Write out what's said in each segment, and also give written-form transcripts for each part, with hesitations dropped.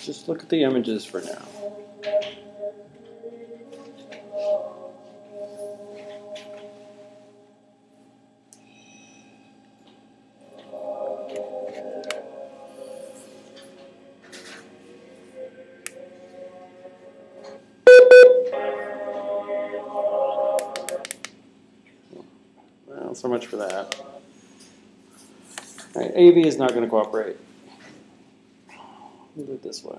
Just look at the images for now. Well, so much for that. All right, AV is not going to cooperate. We'll do it this way.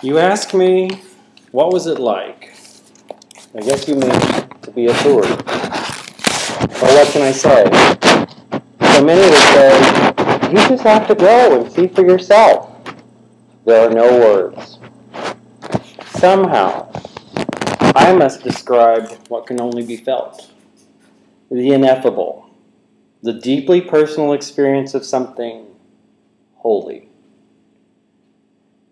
You ask me, what was it like? I guess you meant to be a Lourdes. Well, what can I say? So many would say, you just have to go and see for yourself. There are no words. Somehow, I must describe what can only be felt. The ineffable. The deeply personal experience of something holy.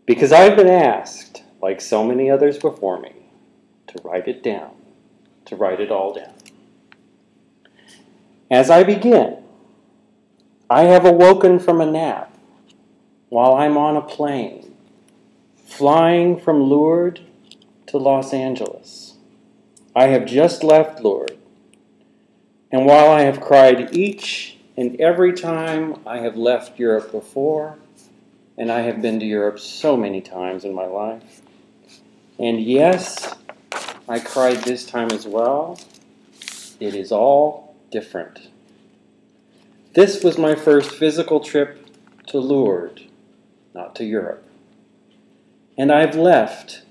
Because I've been asked, like so many others before me, to write it down, to write it all down. As I begin, I have awoken from a nap while I'm on a plane, flying from Lourdes to Los Angeles. I have just left Lourdes, and while I have cried each and every time I have left Europe before, and I have been to Europe so many times in my life. And yes, I cried this time as well. It is all different. This was my first physical trip to Lourdes, not to Europe. And I've left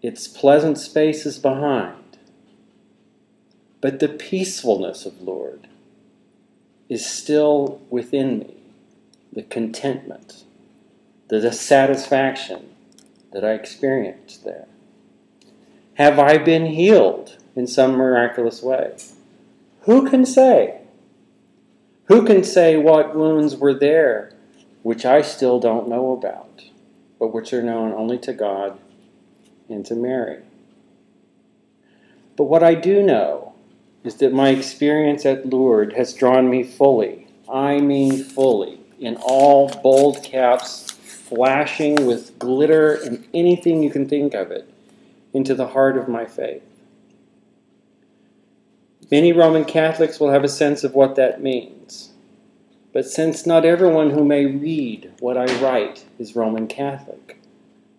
its pleasant spaces behind. But the peacefulness of Lourdes is still within me, the contentment, the satisfaction that I experienced there. Have I been healed in some miraculous way? Who can say? Who can say what wounds were there which I still don't know about, but which are known only to God and to Mary? But what I do know is that my experience at Lourdes has drawn me fully, I mean fully, in all bold caps, flashing with glitter and anything you can think of it, into the heart of my faith. Many Roman Catholics will have a sense of what that means. But since not everyone who may read what I write is Roman Catholic,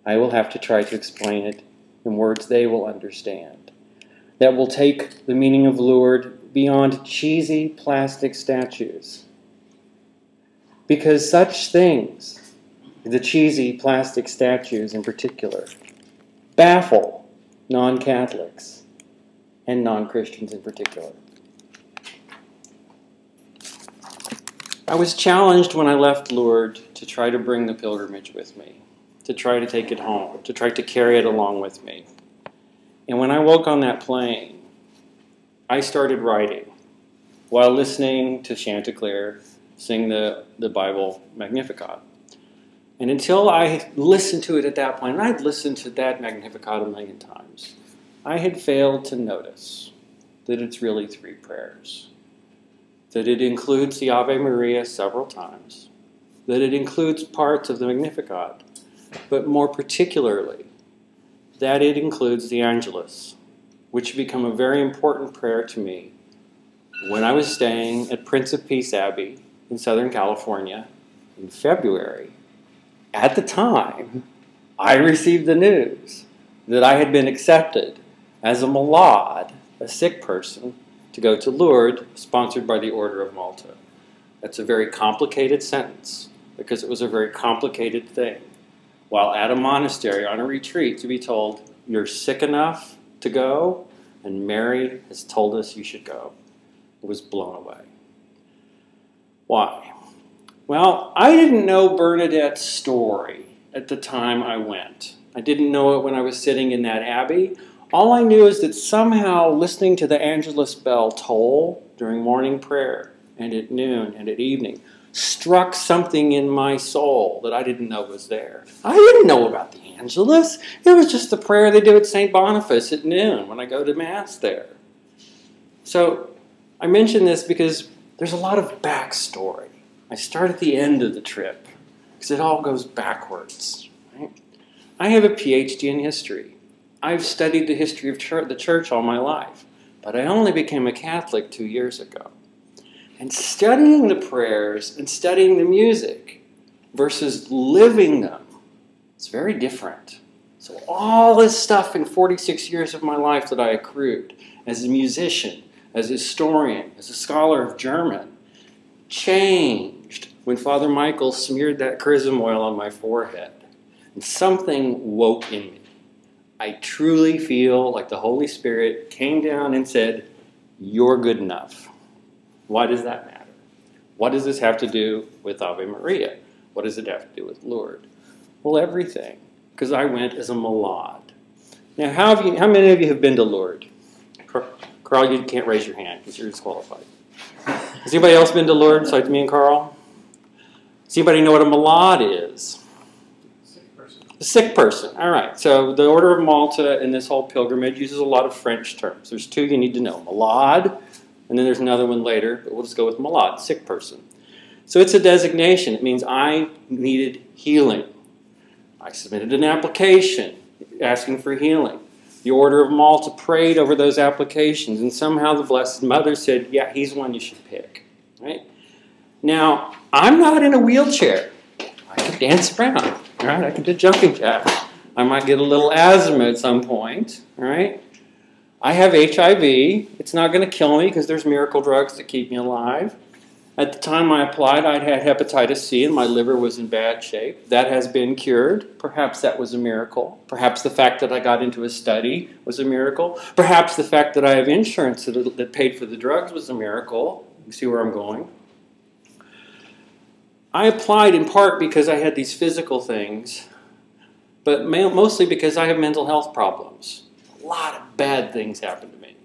I will have to try to explain it in words they will understand, that will take the meaning of Lourdes beyond cheesy plastic statues. Because such things, the cheesy plastic statues in particular, baffle non-Catholics and non-Christians in particular. I was challenged when I left Lourdes to try to bring the pilgrimage with me, to try to take it home, to try to carry it along with me. And when I woke on that plane, I started writing while listening to Chanticleer sing the Bible Magnificat. And until I listened to it at that point, and I'd listened to that Magnificat a million times, I had failed to notice that it's really 3 prayers. that it includes the Ave Maria several times, that it includes parts of the Magnificat, but more particularly, that it includes the Angelus, which became a very important prayer to me when I was staying at Prince of Peace Abbey in Southern California in February. At the time, I received the news that I had been accepted as a malade, a sick person, to go to Lourdes, sponsored by the Order of Malta. That's a very complicated sentence, because it was a very complicated thing. While at a monastery on a retreat, to be told, you're sick enough to go, and Mary has told us you should go. It was blown away. Why? Well, I didn't know Bernadette's story at the time I went. I didn't know it when I was sitting in that abbey. All I knew is that somehow listening to the Angelus bell toll during morning prayer and at noon and at evening struck something in my soul that I didn't know was there. I didn't know about the Angelus. It was just the prayer they do at St. Boniface at noon when I go to Mass there. So I mention this because there's a lot of backstory. I start at the end of the trip because it all goes backwards. Right? I have a PhD in history. I've studied the history of the church all my life, but I only became a Catholic 2 years ago. And studying the prayers and studying the music versus living them, it's very different. So all this stuff in 46 years of my life that I accrued as a musician, as a historian, as a scholar of German, changed when Father Michael smeared that chrism oil on my forehead. And something woke in me. I truly feel like the Holy Spirit came down and said, "You're good enough." Why does that matter? What does this have to do with Ave Maria? What does it have to do with Lourdes? Well, everything, because I went as a malade. Now, how many of you have been to Lourdes? Carl, you can't raise your hand because you're disqualified. Has anybody else been to Lourdes besides me and Carl? Does anybody know what a malade is? A sick person. All right. So the Order of Malta in this whole pilgrimage uses a lot of French terms. There's two you need to know. Malade, and then there's another one later, but we'll just go with malade, sick person. So it's a designation. It means I needed healing. I submitted an application asking for healing. The Order of Malta prayed over those applications, and somehow the Blessed Mother said, yeah, he's one you should pick. Right? Now, I'm not in a wheelchair. I can dance around. Right? I can do jumping jacks. I might get a little asthma at some point. Right? I have HIV. It's not going to kill me because there's miracle drugs that keep me alive. At the time I applied, I'd had hepatitis C and my liver was in bad shape. That has been cured. Perhaps that was a miracle. Perhaps the fact that I got into a study was a miracle. Perhaps the fact that I have insurance that paid for the drugs was a miracle. You see where I'm going? I applied in part because I had these physical things, but mostly because I have mental health problems. A lot of bad things happen to me.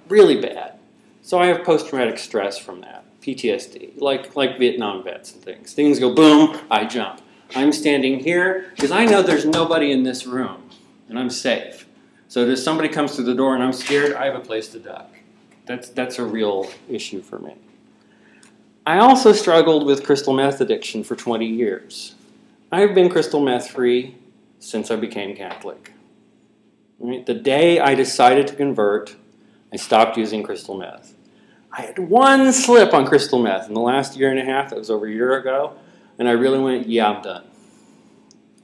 Really bad. So I have post-traumatic stress from that. PTSD, like Vietnam vets and things. Things go boom, I jump. I'm standing here because I know there's nobody in this room and I'm safe. So if somebody comes through the door and I'm scared, I have a place to duck. That's a real issue for me. I also struggled with crystal meth addiction for 20 years. I've been crystal meth free since I became Catholic. Right? The day I decided to convert, I stopped using crystal meth. I had one slip on crystal meth in the last year and a half. That was over a year ago. And I really went, yeah, I'm done.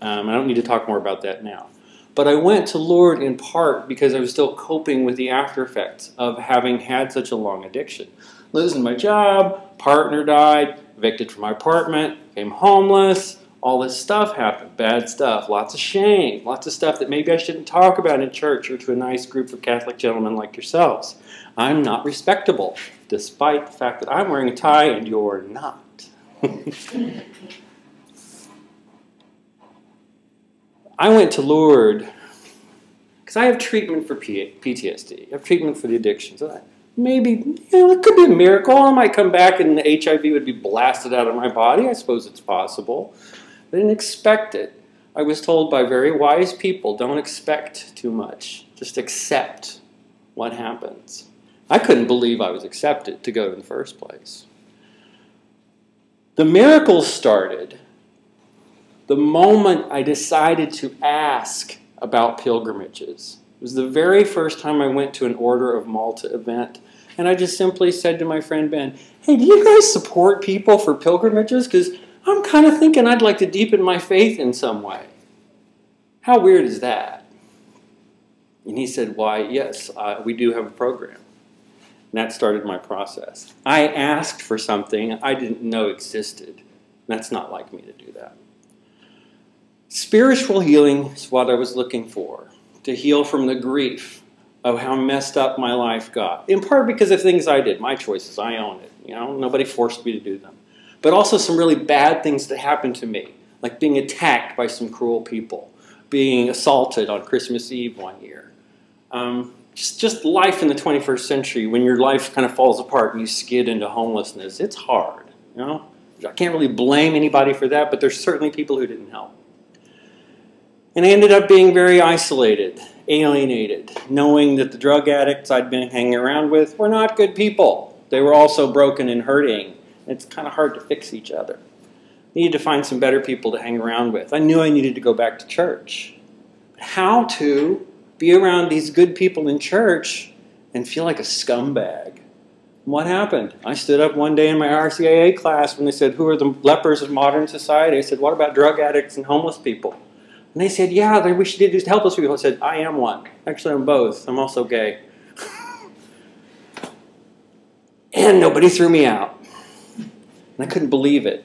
I don't need to talk more about that now. But I went to Lourdes in part because I was still coping with the after effects of having had such a long addiction. Losing my job, partner died, evicted from my apartment, became homeless. All this stuff happened, bad stuff, lots of shame, lots of stuff that maybe I shouldn't talk about in church or to a nice group of Catholic gentlemen like yourselves. I'm not respectable, despite the fact that I'm wearing a tie and you're not. I went to Lourdes because I have treatment for PTSD. I have treatment for the addiction. So maybe, it could be a miracle. I might come back and the HIV would be blasted out of my body. I suppose it's possible. I didn't expect it. I was told by very wise people, don't expect too much. Just accept what happens. I couldn't believe I was accepted to go in the first place. The miracles started the moment I decided to ask about pilgrimages. It was the very first time I went to an Order of Malta event, and I just simply said to my friend Ben, hey, do you guys support people for pilgrimages? Because I'm kind of thinking I'd like to deepen my faith in some way. How weird is that? And he said, why, yes, we do have a program. And that started my process. I asked for something I didn't know existed. That's not like me to do that. Spiritual healing is what I was looking for, to heal from the grief of how messed up my life got. In part because of things I did, my choices, I own it. You know, nobody forced me to do them. But also some really bad things that happened to me, like being attacked by some cruel people, being assaulted on Christmas Eve one year. Just life in the 21st century, when your life kind of falls apart and you skid into homelessness, it's hard. You know, I can't really blame anybody for that, but there's certainly people who didn't help. And I ended up being very isolated, alienated, knowing that the drug addicts I'd been hanging around with were not good people. They were also broken and hurting. It's kind of hard to fix each other. I needed to find some better people to hang around with. I knew I needed to go back to church. But how to be around these good people in church and feel like a scumbag? What happened? I stood up one day in my RCIA class when they said, who are the lepers of modern society? I said, what about drug addicts and homeless people? And they said, yeah, they wish they did helpless people. I said, I am one. Actually, I'm both. I'm also gay. And nobody threw me out. And I couldn't believe it.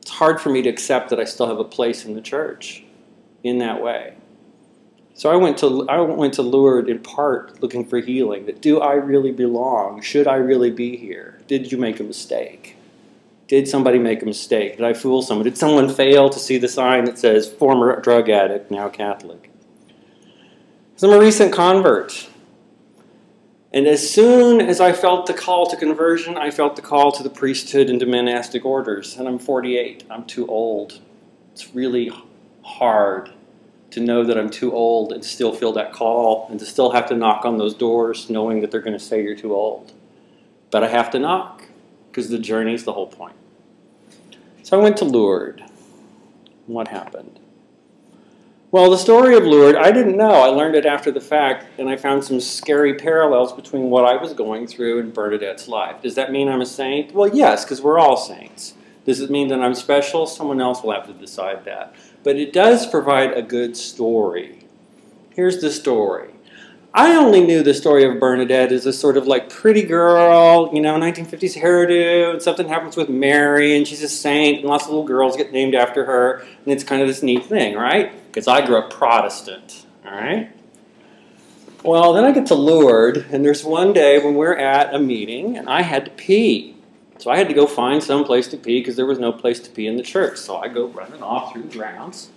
It's hard for me to accept that I still have a place in the church in that way. So I went to Lourdes in part looking for healing. That do I really belong? Should I really be here? Did you make a mistake? Did somebody make a mistake? Did I fool someone? Did someone fail to see the sign that says former drug addict, now Catholic? So I'm a recent convert. And as soon as I felt the call to conversion, I felt the call to the priesthood and to monastic orders. And I'm 48. I'm too old. It's really hard to know that I'm too old and still feel that call and to still have to knock on those doors knowing that they're going to say you're too old. But I have to knock because the journey's the whole point. So I went to Lourdes. What happened? Well, the story of Lourdes, I didn't know. I learned it after the fact, and I found some scary parallels between what I was going through and Bernadette's life. Does that mean I'm a saint? Well, yes, because we're all saints. Does it mean that I'm special? Someone else will have to decide that. But it does provide a good story. Here's the story. I only knew the story of Bernadette as a sort of like pretty girl, you know, 1950s hairdo, and something happens with Marian, and she's a saint, and lots of little girls get named after her, and it's kind of this neat thing, right? Because I grew up Protestant, all right? Well, then I get to Lourdes, and there's one day when we're at a meeting, and I had to pee. So I had to go find some place to pee because there was no place to pee in the church. So I go running off through the grounds.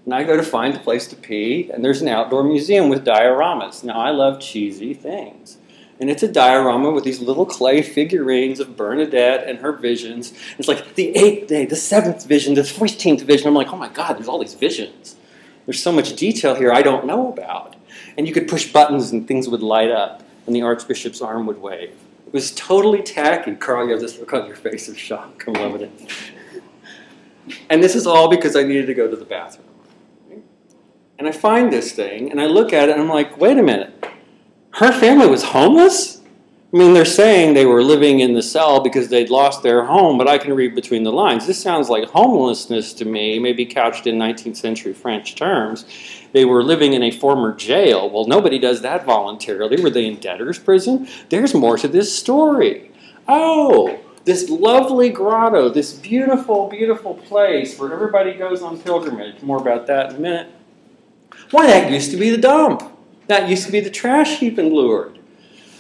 And I go to find a place to pee, and there's an outdoor museum with dioramas. Now, I love cheesy things. And it's a diorama with these little clay figurines of Bernadette and her visions. It's like the 8th day, the 7th vision, the 14th vision. I'm like, oh my God, there's all these visions. There's so much detail here I don't know about. And you could push buttons and things would light up, and the Archbishop's arm would wave. It was totally tacky. Carl, you have this look on your face of shock. I'm loving it. And this is all because I needed to go to the bathroom. And I find this thing, and I look at it, and I'm like, wait a minute. Her family was homeless? I mean, they're saying they were living in the cell because they'd lost their home, but I can read between the lines. This sounds like homelessness to me, maybe couched in 19th century French terms. They were living in a former jail. Well, nobody does that voluntarily. Were they in debtor's prison? There's more to this story. Oh, this lovely grotto, this beautiful, beautiful place where everybody goes on pilgrimage. More about that in a minute. Why, that used to be the dump. That used to be the trash heap in Lourdes.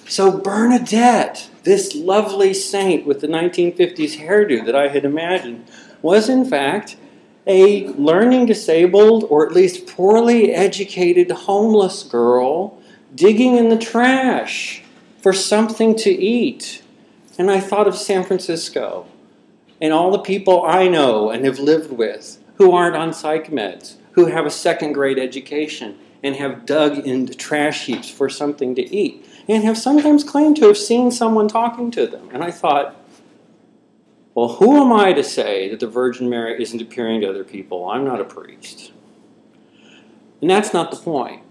So Bernadette, this lovely saint with the 1950s hairdo that I had imagined, was in fact a learning disabled or at least poorly educated homeless girl digging in the trash for something to eat. And I thought of San Francisco and all the people I know and have lived with who aren't on psych meds, who have a second-grade education and have dug into trash heaps for something to eat. and have sometimes claimed to have seen someone talking to them. And I thought, well, who am I to say that the Virgin Mary isn't appearing to other people? I'm not a priest. And that's not the point.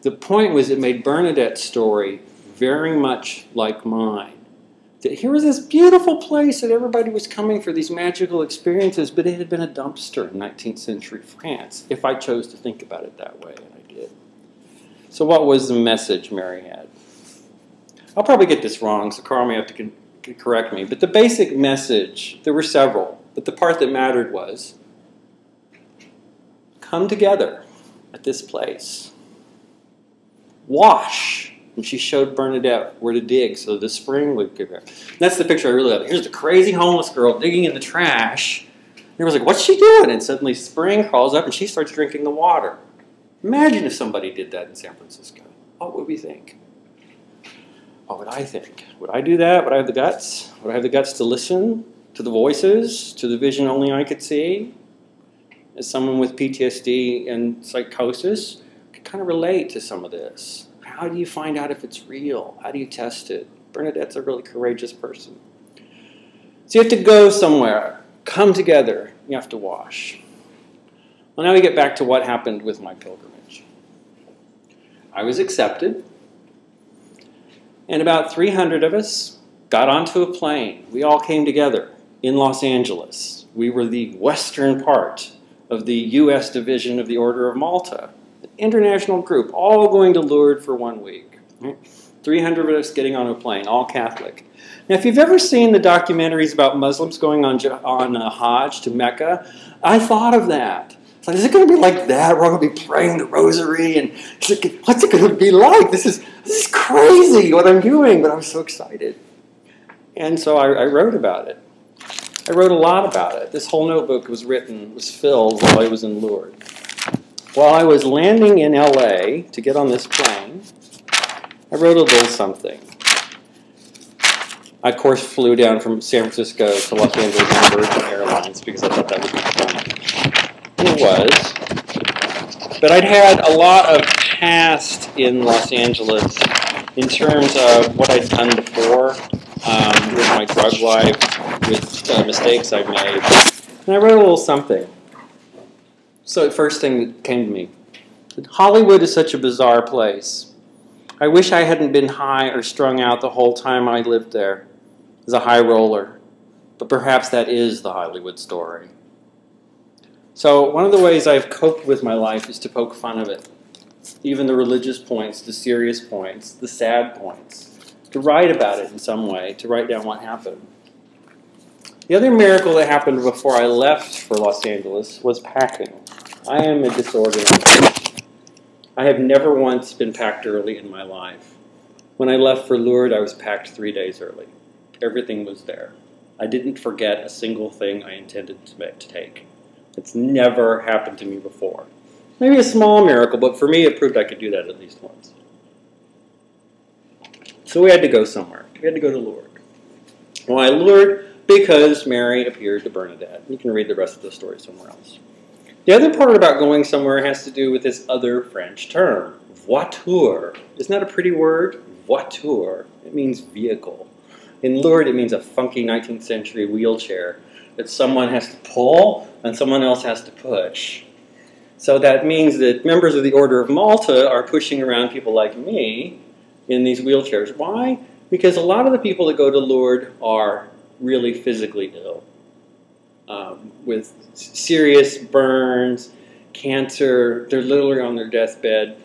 The point was it made Bernadette's story very much like mine. That here was this beautiful place that everybody was coming for these magical experiences, but it had been a dumpster in 19th century France, if I chose to think about it that way, and I did. So what was the message Mary had? I'll probably get this wrong, so Carl may have to correct me, but the basic message, there were several, but the part that mattered was, come together at this place. Wash. And she showed Bernadette where to dig so the spring would give her. That's the picture I really love. Here's the crazy homeless girl digging in the trash. And everyone's like, what's she doing? And suddenly spring crawls up and she starts drinking the water. Imagine if somebody did that in San Francisco. What would we think? What would I think? Would I do that? Would I have the guts? Would I have the guts to listen to the voices, to the vision only I could see? As someone with PTSD and psychosis, I could kind of relate to some of this. How do you find out if it's real? How do you test it? Bernadette's a really courageous person. So you have to go somewhere, come together, you have to wash. Well, now we get back to what happened with my pilgrimage. I was accepted, and about 300 of us got onto a plane. We all came together in Los Angeles. We were the western part of the U.S. division of the Order of Malta. International group, all going to Lourdes for 1 week. 300 of us getting on a plane, all Catholic. Now, if you've ever seen the documentaries about Muslims going on Hajj to Mecca, I thought of that. It's like, is it going to be like that? We're all going to be praying the rosary, and what's it going to be like? This is crazy what I'm doing, but I was so excited. And so I wrote about it. I wrote a lot about it. This whole notebook was filled while I was in Lourdes. While I was landing in LA to get on this plane, I wrote a little something. I, of course, flew down from San Francisco to Los Angeles on Virgin Airlines because I thought that would be fun. And it was. But I'd had a lot of past in Los Angeles in terms of what I'd done before with my drug life, with mistakes I've made. And I wrote a little something. So the first thing that came to me, Hollywood is such a bizarre place. I wish I hadn't been high or strung out the whole time I lived there as a high roller. But perhaps that is the Hollywood story. So one of the ways I've coped with my life is to poke fun of it. Even the religious points, the serious points, the sad points. To write about it in some way, to write down what happened. The other miracle that happened before I left for Los Angeles was packing. I am a disorganized. I have never once been packed early in my life. When I left for Lourdes, I was packed 3 days early. Everything was there. I didn't forget a single thing I intended to take. It's never happened to me before. Maybe a small miracle, but for me it proved I could do that at least once. So we had to go somewhere. We had to go to Lourdes. Why Lourdes? Because Mary appeared to Bernadette. You can read the rest of the story somewhere else. The other part about going somewhere has to do with this other French term, voiture. Isn't that a pretty word? Voiture. It means vehicle. In Lourdes, it means a funky 19th century wheelchair that someone has to pull and someone else has to push. So that means that members of the Order of Malta are pushing around people like me in these wheelchairs. Why? Because a lot of the people that go to Lourdes are really physically ill, with serious burns, cancer. They're literally on their deathbed.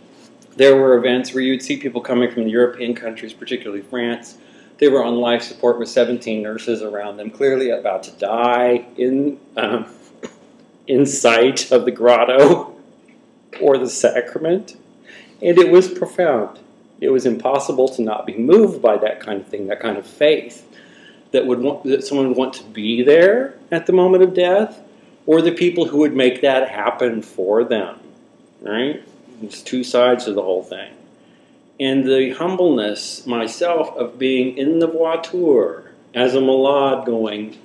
There were events where you'd see people coming from the European countries, particularly France. They were on life support with 17 nurses around them, clearly about to die in sight of the grotto or the sacrament. And it was profound. It was impossible to not be moved by that kind of thing, that kind of faith. That someone would want to be there at the moment of death, or the people who would make that happen for them, right? There's two sides to the whole thing. And the humbleness, myself, of being in the voiture as a malade going,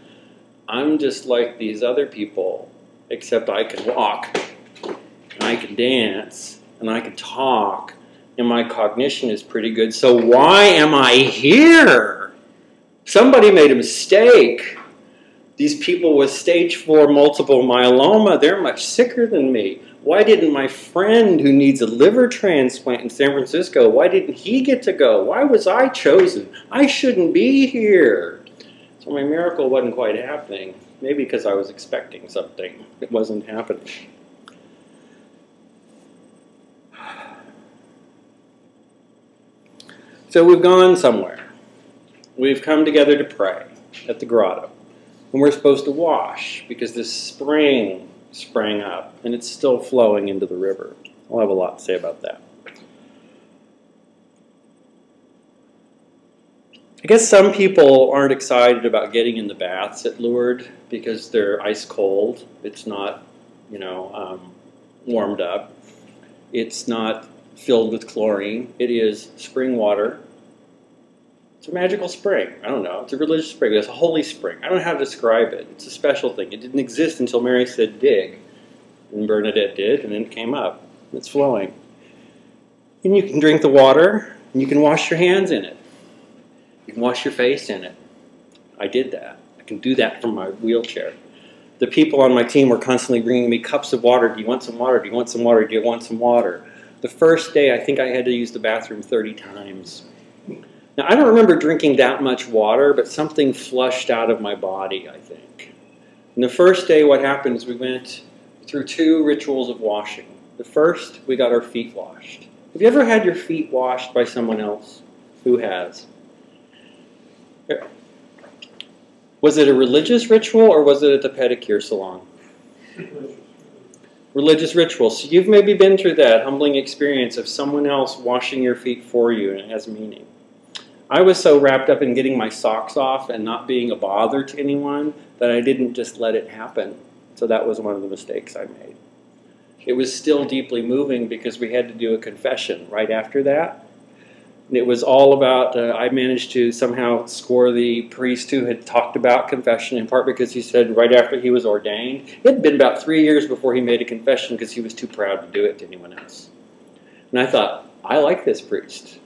I'm just like these other people, except I can walk, and I can dance, and I can talk, and my cognition is pretty good. So why am I here? Somebody made a mistake. These people with stage 4 multiple myeloma, they're much sicker than me. Why didn't my friend who needs a liver transplant in San Francisco, why didn't he get to go? Why was I chosen? I shouldn't be here. So my miracle wasn't quite happening. Maybe because I was expecting something. It wasn't happening. So we've gone somewhere. We've come together to pray at the grotto. And we're supposed to wash because this spring sprang up and it's still flowing into the river. I'll have a lot to say about that. I guess some people aren't excited about getting in the baths at Lourdes because they're ice cold. It's not, warmed up. It's not filled with chlorine. It is spring water. It's a magical spring. I don't know. It's a religious spring. It's a holy spring. I don't know how to describe it. It's a special thing. It didn't exist until Mary said dig. And Bernadette did, and then it came up. It's flowing. And you can drink the water, and you can wash your hands in it. You can wash your face in it. I did that. I can do that from my wheelchair. The people on my team were constantly bringing me cups of water. Do you want some water? Do you want some water? Do you want some water? The first day, I think I had to use the bathroom 30 times. Now, I don't remember drinking that much water, but something flushed out of my body, I think. And the first day, what happened is we went through 2 rituals of washing. The first, we got our feet washed. Have you ever had your feet washed by someone else? Who has? Was it a religious ritual or was it at the pedicure salon? Religious ritual. So you've maybe been through that humbling experience of someone else washing your feet for you, and it has meaning. I was so wrapped up in getting my socks off and not being a bother to anyone that I didn't just let it happen. So that was one of the mistakes I made. It was still deeply moving because we had to do a confession right after that. And it was all about, I managed to somehow score the priest who had talked about confession, in part because he said right after he was ordained, it had been about 3 years before he made a confession because he was too proud to do it to anyone else. And I thought, I like this priest.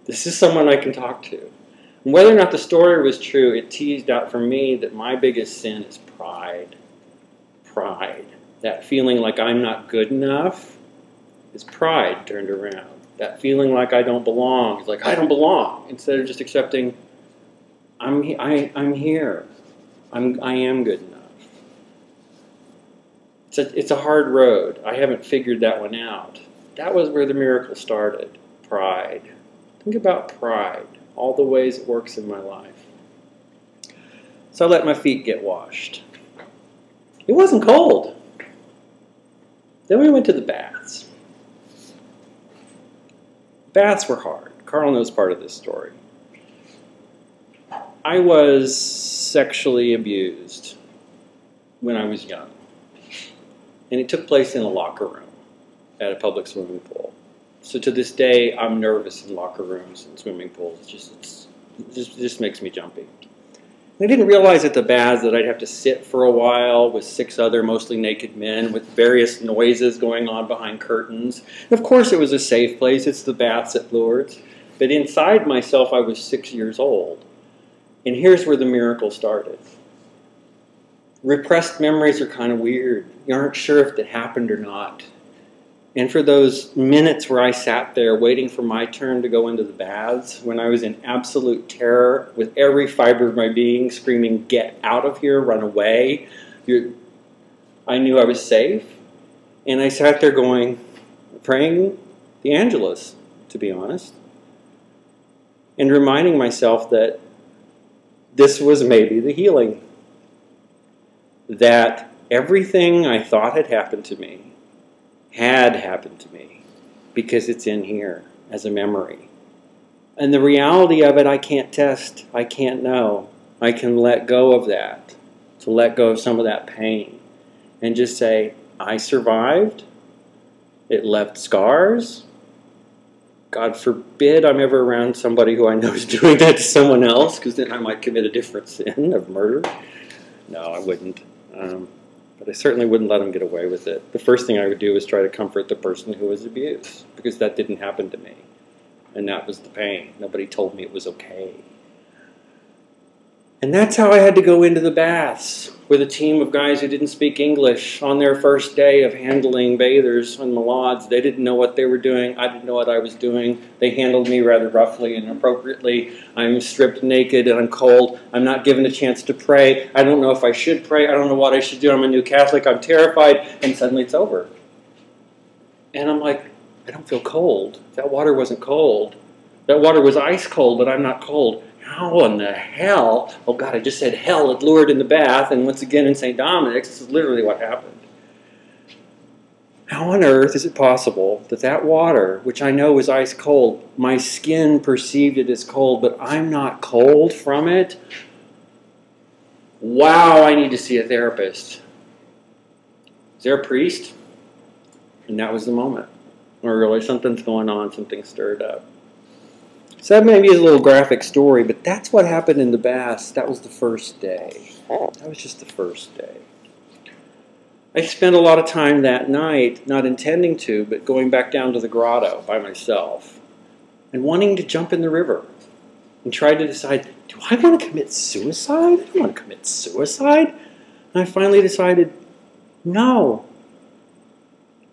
This is someone I can talk to. And whether or not the story was true, it teased out for me that my biggest sin is pride. Pride. That feeling like I'm not good enough is pride turned around. That feeling like I don't belong is like, I don't belong. Instead of just accepting, I'm here. I am good enough. It's a hard road. I haven't figured that one out. That was where the miracle started. Pride. Think about pride. All the ways it works in my life. So I let my feet get washed. It wasn't cold. Then we went to the baths. Baths were hard. Carl knows part of this story. I was sexually abused when I was young. And it took place in a locker room at a public swimming pool. So to this day, I'm nervous in locker rooms and swimming pools. It just makes me jumpy. I didn't realize at the baths that I'd have to sit for a while with 6 other mostly naked men with various noises going on behind curtains. And of course, it was a safe place. It's the baths at Lourdes. But inside myself, I was 6 years old. And here's where the miracle started. Repressed memories are kind of weird. You aren't sure if it happened or not. And for those minutes where I sat there waiting for my turn to go into the baths, when I was in absolute terror with every fiber of my being screaming, get out of here, run away, I knew I was safe. And I sat there praying the Angelus, to be honest, and reminding myself that this was maybe the healing. That everything I thought had happened to me had happened to me because it's in here as a memory. And the reality of it, I can't test. I can't know. I can let go of that, to let go of some of that pain and just say, I survived. It left scars. God forbid I'm ever around somebody who I know is doing that to someone else, because then I might commit a different sin of murder. No, I wouldn't. But I certainly wouldn't let them get away with it. The first thing I would do is try to comfort the person who was abused, because that didn't happen to me. and that was the pain. Nobody told me it was okay. And that's how I had to go into the baths with a team of guys who didn't speak English on their first day of handling bathers in the lodge. They didn't know what they were doing. I didn't know what I was doing. They handled me rather roughly and inappropriately. I'm stripped naked and I'm cold. I'm not given a chance to pray. I don't know if I should pray. I don't know what I should do. I'm a new Catholic. I'm terrified. And suddenly it's over. And I'm like, I don't feel cold. That water wasn't cold. That water was ice cold, but I'm not cold. How in the hell? Oh God, I just said hell at Lourdes in the bath, and once again in St. Dominic's. This is literally what happened. How on earth is it possible that that water, which I know is ice cold, my skin perceived it as cold, but I'm not cold from it? Wow, I need to see a therapist. Is there a priest? And that was the moment where really something's going on, something stirred up. So that maybe is a little graphic story, but that's what happened in the baths. That was the first day. That was just the first day. I spent a lot of time that night, not intending to, but going back down to the grotto by myself and wanting to jump in the river and try to decide, do I want to commit suicide? I don't want to commit suicide. And I finally decided, no.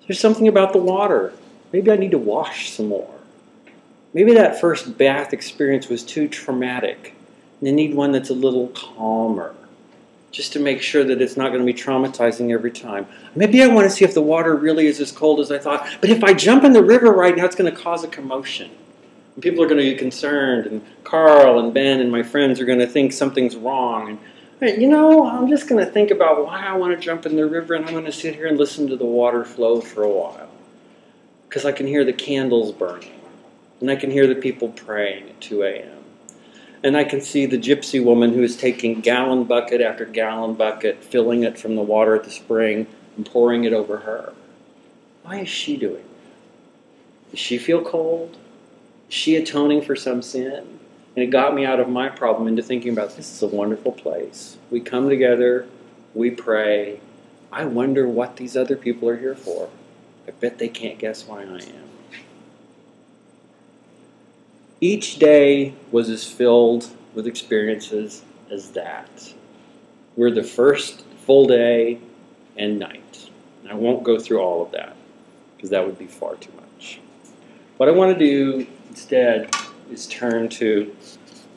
There's something about the water. Maybe I need to wash some more. Maybe that first bath experience was too traumatic. And I need one that's a little calmer, just to make sure that it's not going to be traumatizing every time. Maybe I want to see if the water really is as cold as I thought. But if I jump in the river right now, it's going to cause a commotion. And people are going to get concerned. And Carl and Ben and my friends are going to think something's wrong. And, you know, I'm just going to think about why I want to jump in the river. And I'm going to sit here and listen to the water flow for a while. Because I can hear the candles burning. And I can hear the people praying at 2 a.m. And I can see the gypsy woman who is taking gallon bucket after gallon bucket, filling it from the water at the spring and pouring it over her. Why is she doing it? Does she feel cold? Is she atoning for some sin? And it got me out of my problem into thinking about, this is a wonderful place. We come together, we pray. I wonder what these other people are here for. I bet they can't guess why I am. Each day was as filled with experiences as that. We're the first full day and night. And I won't go through all of that, because that would be far too much. What I want to do instead is turn to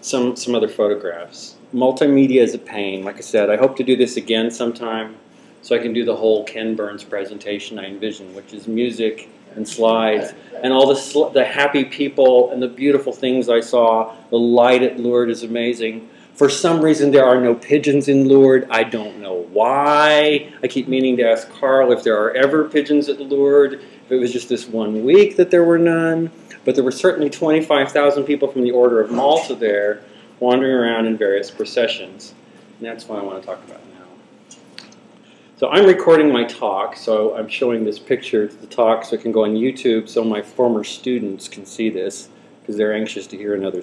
some other photographs. Multimedia is a pain. Like I said, I hope to do this again sometime so I can do the whole Ken Burns presentation I envision, which is music and slides, and all the happy people and the beautiful things I saw. The light at Lourdes is amazing. For some reason, there are no pigeons in Lourdes. I don't know why. I keep meaning to ask Carl if there are ever pigeons at Lourdes, if it was just this one week that there were none. But there were certainly 25,000 people from the Order of Malta there, wandering around in various processions. And that's what I want to talk about now. So I'm recording my talk, so I'm showing this picture to the talk so it can go on YouTube so my former students can see this, because they're anxious to hear another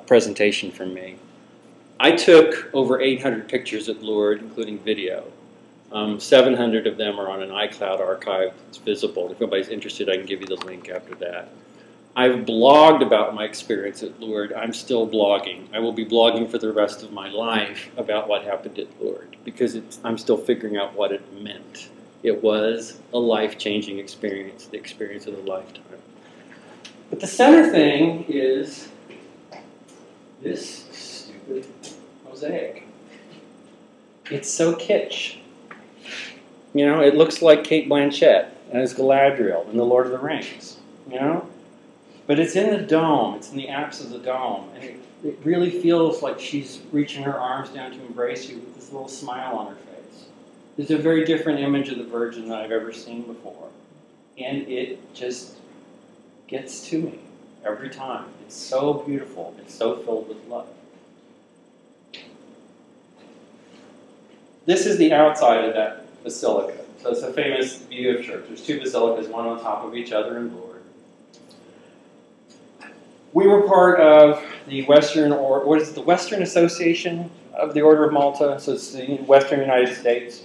presentation from me. I took over 800 pictures at Lourdes, including video. 700 of them are on an iCloud archive. It's visible. If anybody's interested, I can give you the link after that. I've blogged about my experience at Lourdes. I'm still blogging. I will be blogging for the rest of my life about what happened at Lourdes, because I'm still figuring out what it meant. It was a life-changing experience, the experience of a lifetime. But the center thing is this stupid mosaic. It's so kitsch. You know, it looks like Cate Blanchett as Galadriel in The Lord of the Rings, you know? But it's in the dome, it's in the apse of the dome, and it really feels like she's reaching her arms down to embrace you with this little smile on her face. It's a very different image of the Virgin than I've ever seen before. And it just gets to me every time. It's so beautiful, it's so filled with love. This is the outside of that basilica. So it's a famous view of church. There's two basilicas, one on top of each other in Lourdes. We were part of the Western, or what is it, the Western Association of the Order of Malta. So it's the Western United States.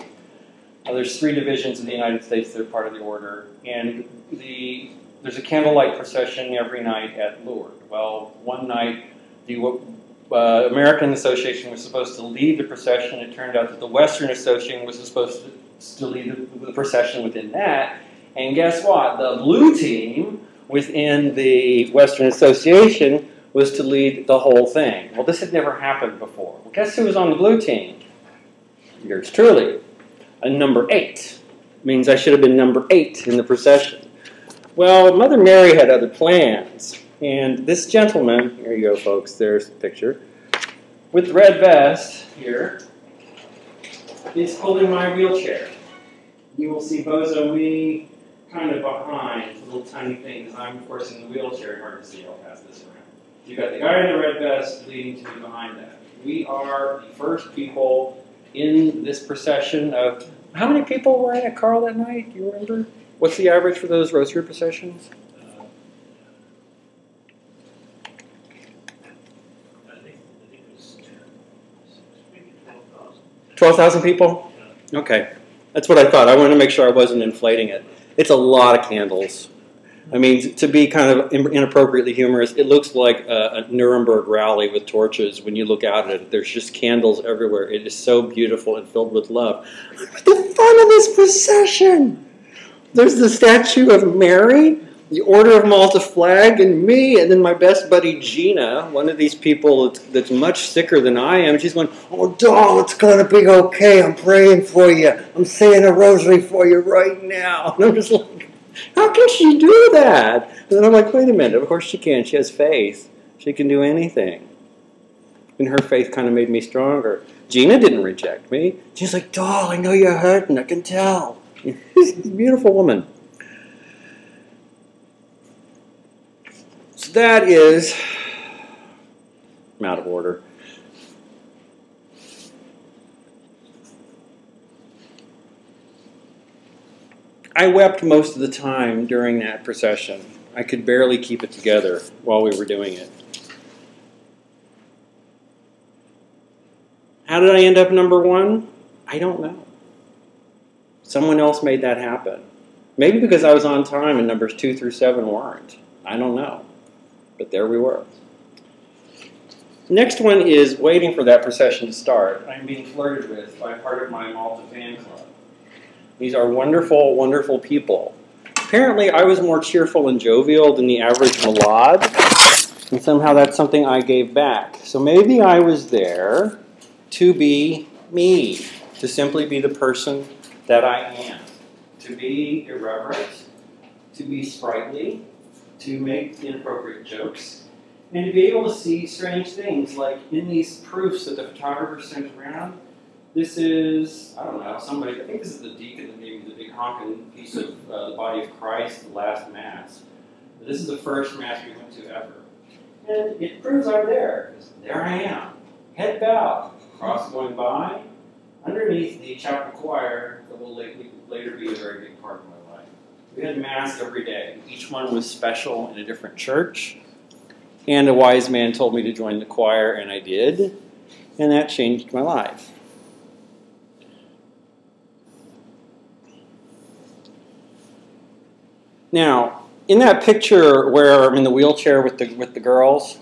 There's 3 divisions in the United States that are part of the order. And the there's a candlelight procession every night at Lourdes. Well, one night the American Association was supposed to lead the procession. It turned out that the Western Association was supposed to lead the procession within that. And guess what? The blue team within the Western Association was to lead the whole thing. Well, this had never happened before. Well, guess who was on the blue team? Yours truly. Number 8. Means I should have been number 8 in the procession. Well, Mother Mary had other plans. And this gentleman, here you go, folks, there's the picture, with the red vest here, is holding my wheelchair. You will see Bozo me kind of behind the little tiny thing, because I'm, of course, in the wheelchair. Hard to see, I'll pass this around. You've got the guy in the red vest leading to me behind that. We are the first people in this procession of... How many people were at Carl that night? Do you remember? What's the average for those rosary processions? I think it was 12,000. 12,000 people? Okay. That's what I thought. I wanted to make sure I wasn't inflating it. It's a lot of candles. I mean, to be kind of inappropriately humorous, it looks like a Nuremberg rally with torches when you look out at it. There's just candles everywhere. It is so beautiful and filled with love. Look at the fun of this procession. There's the statue of Mary, the Order of Malta flag, and me, and then my best buddy Gina, one of these people that's much sicker than I am. She's going, "Oh, doll, it's going to be okay. I'm praying for you. I'm saying a rosary for you right now." And I'm just like, how can she do that? And then I'm like, wait a minute, of course she can. She has faith. She can do anything. And her faith kind of made me stronger. Gina didn't reject me. She's like, doll, I know you're hurting. I can tell. She's a beautiful woman. So that is... I'm out of order. I wept most of the time during that procession. I could barely keep it together while we were doing it. How did I end up number 1? I don't know. Someone else made that happen. Maybe because I was on time and numbers 2 through 7 weren't. I don't know. But there we were. Next one is waiting for that procession to start. I'm being flirted with by part of my Malta fan club. These are wonderful, wonderful people. Apparently, I was more cheerful and jovial than the average Malad, and somehow that's something I gave back. So maybe I was there to be me, to simply be the person that I am, to be irreverent, to be sprightly, to make inappropriate jokes, and to be able to see strange things, like in these proofs that the photographer sent around. This is, I don't know, somebody, I think this is the deacon that gave me the big honking piece of the body of Christ, the last Mass. But this is the first Mass we went to ever. And it proves I'm there, because there I am, head bowed, cross going by, underneath the chapel choir that will later be a very big part of my life. We had Mass every day. Each one was special in a different church. And a wise man told me to join the choir, and I did. And that changed my life. Now, in that picture where I'm in the wheelchair with the girls,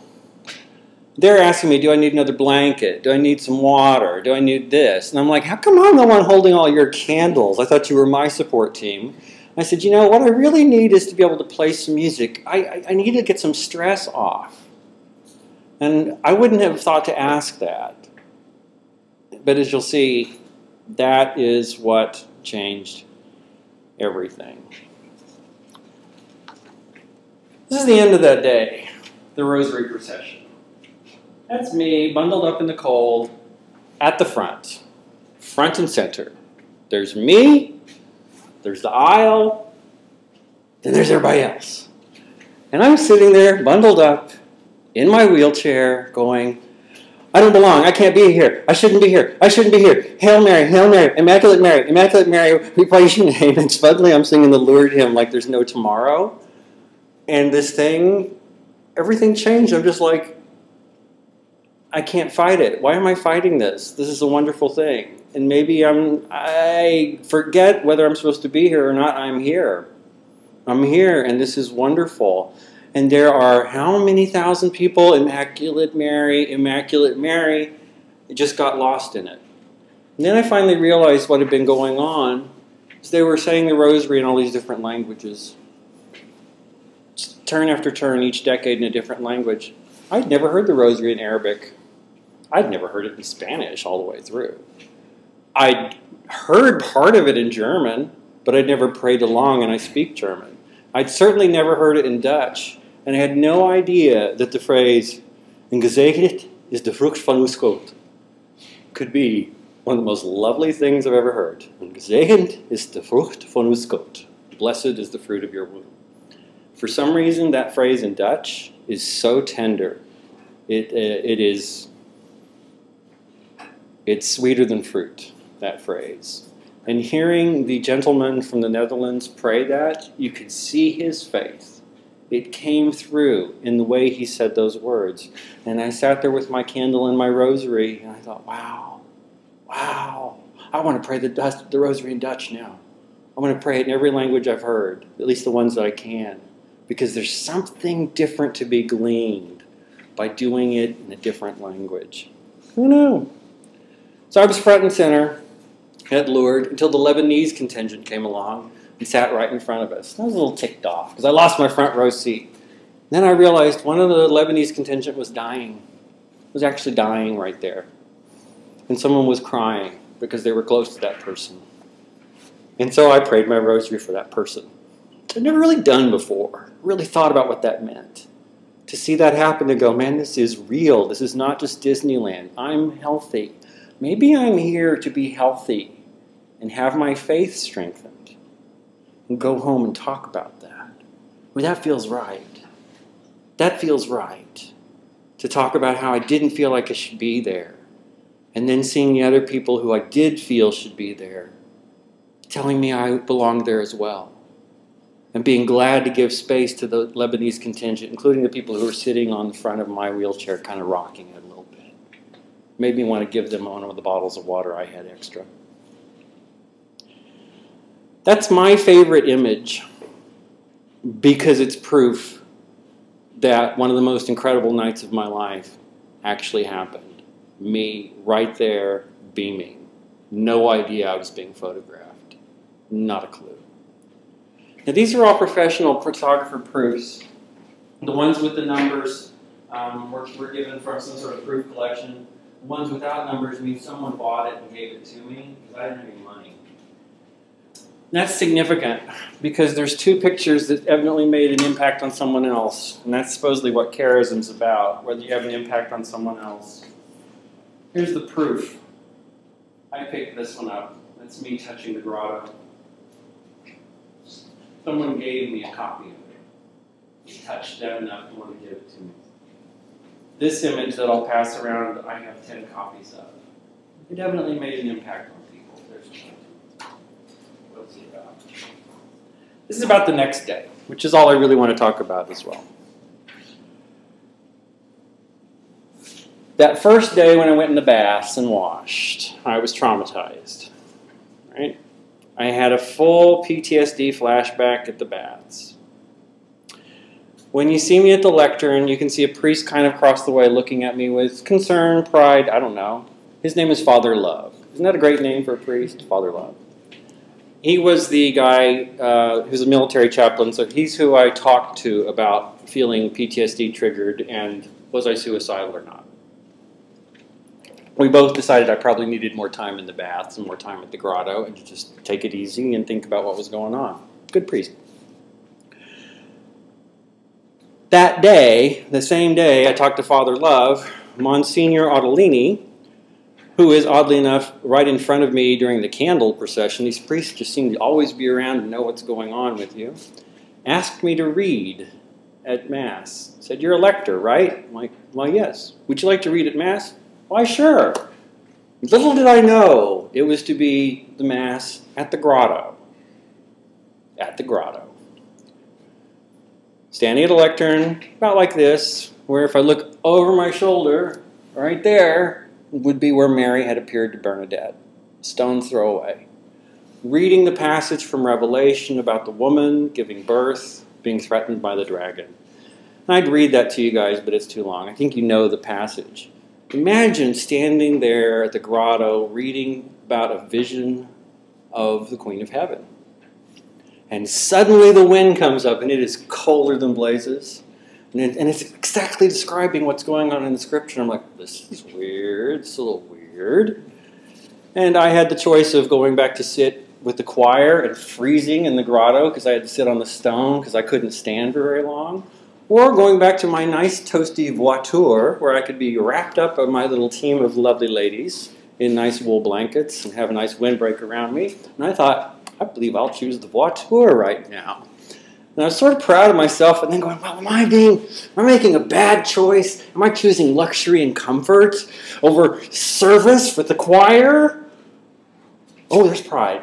they're asking me, do I need another blanket? Do I need some water? Do I need this? And I'm like, how come I'm the one holding all your candles? I thought you were my support team. I said, you know, what I really need is to be able to play some music. I need to get some stress off. And I wouldn't have thought to ask that. But as you'll see, that is what changed everything. This is the end of that day, the rosary procession. That's me, bundled up in the cold, at the front and center. There's me, there's the aisle, then there's everybody else. And I'm sitting there, bundled up, in my wheelchair, going, I don't belong, I can't be here, I shouldn't be here, I shouldn't be here. Hail Mary, Immaculate Mary, Immaculate Mary, we praise your name. And suddenly I'm singing the Lourdes hymn like there's no tomorrow. And this thing, everything changed. I'm just like, I can't fight it. Why am I fighting this? This is a wonderful thing. And maybe I forget whether I'm supposed to be here or not. I'm here. I'm here, and this is wonderful. And there are how many thousand people, Immaculate Mary, Immaculate Mary, just got lost in it. And then I finally realized what had been going on is they were saying the rosary in all these different languages. Turn after turn, each decade in a different language. I'd never heard the rosary in Arabic. I'd never heard it in Spanish all the way through. I'd heard part of it in German, but I'd never prayed along, and I speak German. I'd certainly never heard it in Dutch, and I had no idea that the phrase, "En gezegend is de vrucht van uw schoot," could be one of the most lovely things I've ever heard. "En gezegend is de vrucht van uw schoot." Blessed is the fruit of your womb. For some reason, that phrase in Dutch is so tender. It's sweeter than fruit, that phrase. And hearing the gentleman from the Netherlands pray that, you could see his faith. It came through in the way he said those words. And I sat there with my candle and my rosary, and I thought, wow, I want to pray the rosary in Dutch now. I want to pray it in every language I've heard, at least the ones that I can, because there's something different to be gleaned by doing it in a different language. Who knew? So I was front and center at Lourdes until the Lebanese contingent came along and sat right in front of us. I was a little ticked off because I lost my front row seat. Then I realized one of the Lebanese contingent was dying. Was actually dying right there. And someone was crying because they were close to that person. And so I prayed my rosary for that person. I'd never really done before. Really thought about what that meant. To see that happen, to go, man, this is real. This is not just Disneyland. I'm healthy. Maybe I'm here to be healthy and have my faith strengthened and go home and talk about that. Well, that feels right. That feels right. To talk about how I didn't feel like I should be there. And then seeing the other people who I did feel should be there, telling me I belonged there as well. And being glad to give space to the Lebanese contingent, including the people who were sitting on the front of my wheelchair, kind of rocking it a little bit. Made me want to give them one of the bottles of water I had extra. That's my favorite image because it's proof that one of the most incredible nights of my life actually happened. Me right there beaming. No idea I was being photographed. Not a clue. Now these are all professional photographer proofs. The ones with the numbers were given from some sort of proof collection. The ones without numbers mean someone bought it and gave it to me because I didn't have any money. And that's significant because there's two pictures that evidently made an impact on someone else. And that's supposedly what charism's about, whether you have an impact on someone else. Here's the proof. I picked this one up. That's me touching the grotto. Someone gave me a copy of it. He touched that enough to want to give it to me. This image that I'll pass around, I have 10 copies of. It definitely made an impact on people. There's what's it about? This is about the next day, which is all I really want to talk about as well. That first day when I went in the baths and washed, I was traumatized. Right? I had a full PTSD flashback at the baths. When you see me at the lectern, you can see a priest kind of across the way looking at me with concern, pride, I don't know. His name is Father Love. Isn't that a great name for a priest? Father Love. He was the guy who's a military chaplain, so he's who I talked to about feeling PTSD triggered and was I suicidal or not. We both decided I probably needed more time in the baths and more time at the grotto and to just take it easy and think about what was going on. Good priest. That day, the same day, I talked to Father Love, Monsignor Ottolini, who is, oddly enough, right in front of me during the candle procession. These priests just seem to always be around and know what's going on with you. Asked me to read at Mass. Said, you're a lector, right? I'm like, well, yes. Would you like to read at Mass? Why, sure. Little did I know it was to be the Mass at the grotto. At the grotto. Standing at a lectern, about like this, where if I look over my shoulder, right there, would be where Mary had appeared to Bernadette. A stone's throw away. reading the passage from Revelation about the woman giving birth, being threatened by the dragon. And I'd read that to you guys, but it's too long. I think you know the passage. Imagine standing there at the grotto reading about a vision of the Queen of Heaven. And suddenly the wind comes up and it is colder than blazes. And it's exactly describing what's going on in the scripture. I'm like, this is weird. It's a little weird. And I had the choice of going back to sit with the choir and freezing in the grotto because I had to sit on the stone because I couldn't stand for very long. Or going back to my nice toasty voiture where I could be wrapped up in my little team of lovely ladies in nice wool blankets and have a nice windbreak around me. And I thought, I believe I'll choose the voiture right now. And I was sort of proud of myself and then going, well, am I making a bad choice? Am I choosing luxury and comfort over service with the choir? Oh, there's pride.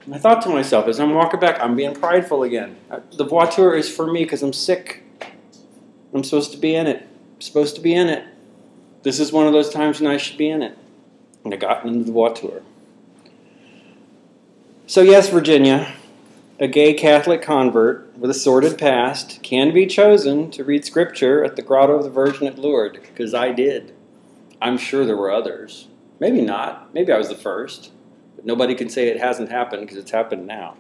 And I thought to myself, as I'm walking back, I'm being prideful again. The voiture is for me because I'm sick. I'm supposed to be in it. I'm supposed to be in it. This is one of those times when I should be in it. And I got into the voiture. So yes, Virginia, a gay Catholic convert with a sordid past can be chosen to read scripture at the Grotto of the Virgin at Lourdes, because I did. I'm sure there were others. Maybe not. Maybe I was the first. But nobody can say it hasn't happened because it's happened now.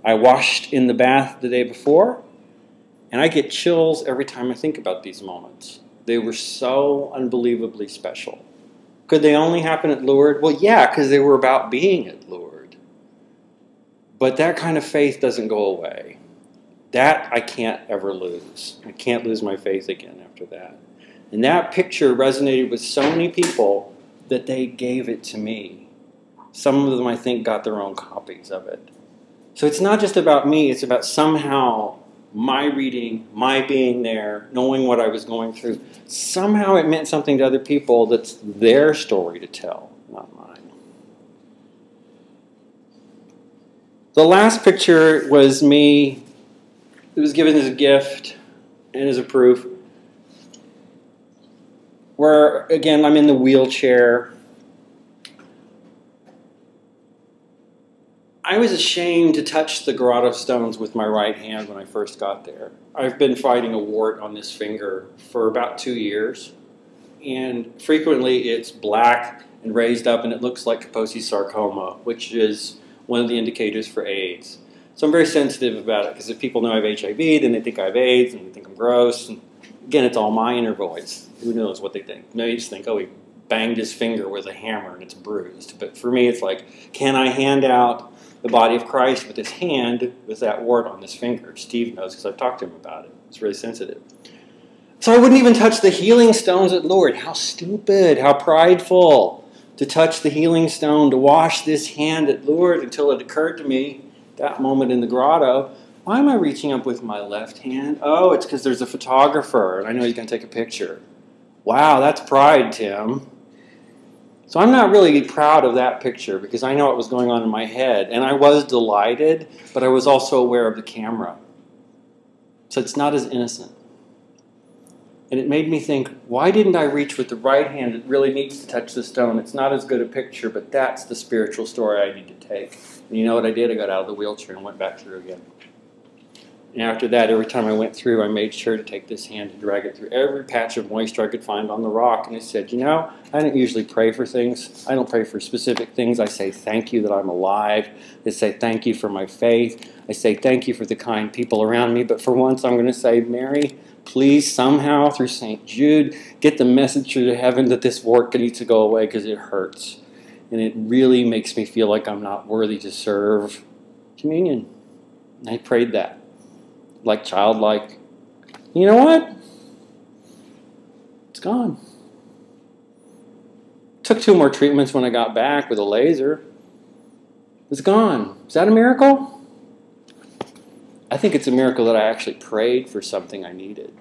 I washed in the bath the day before, and I get chills every time I think about these moments. They were so unbelievably special. Could they only happen at Lourdes? Well, yeah, because they were about being at Lourdes. But that kind of faith doesn't go away. That I can't ever lose. I can't lose my faith again after that. And that picture resonated with so many people that they gave it to me. Some of them, I think, got their own copies of it. So it's not just about me. It's about somehow my reading, my being there, knowing what I was going through. Somehow it meant something to other people that's their story to tell, not mine. The last picture was me. It was given as a gift and as a proof. Where, again, I'm in the wheelchair. I was ashamed to touch the grotto stones with my right hand when I first got there. I've been fighting a wart on this finger for about 2 years. And frequently it's black and raised up and it looks like Kaposi sarcoma, which is one of the indicators for AIDS. So I'm very sensitive about it because if people know I have HIV, then they think I have AIDS and they think I'm gross. And again, it's all my inner voice. Who knows what they think? Maybe you just think, oh, he banged his finger with a hammer and it's bruised. But for me, it's like, can I hand out the body of Christ with his hand with that wart on his finger? Steve knows because I've talked to him about it. It's really sensitive. So I wouldn't even touch the healing stones at Lourdes. How stupid, how prideful to touch the healing stone, to wash this hand at Lourdes, until it occurred to me, that moment in the grotto, why am I reaching up with my left hand? Oh, it's because there's a photographer, and I know he's going to take a picture. Wow, that's pride, Tim. So I'm not really proud of that picture because I know what was going on in my head, and I was delighted, but I was also aware of the camera. So it's not as innocent. And it made me think, why didn't I reach with the right hand? It really needs to touch the stone. It's not as good a picture, but that's the spiritual story I need to take. And you know what I did? I got out of the wheelchair and went back through again. And after that, every time I went through, I made sure to take this hand and drag it through every patch of moisture I could find on the rock. And I said, you know, I don't usually pray for things. I don't pray for specific things. I say thank you that I'm alive. I say thank you for my faith. I say thank you for the kind people around me. But for once, I'm going to say, Mary, please somehow through St. Jude get the message to heaven that this wart needs to go away because it hurts. And it really makes me feel like I'm not worthy to serve communion. And I prayed that. Like childlike. You know what? It's gone. Took 2 more treatments when I got back with a laser. It's gone. Is that a miracle? I think it's a miracle that I actually prayed for something I needed,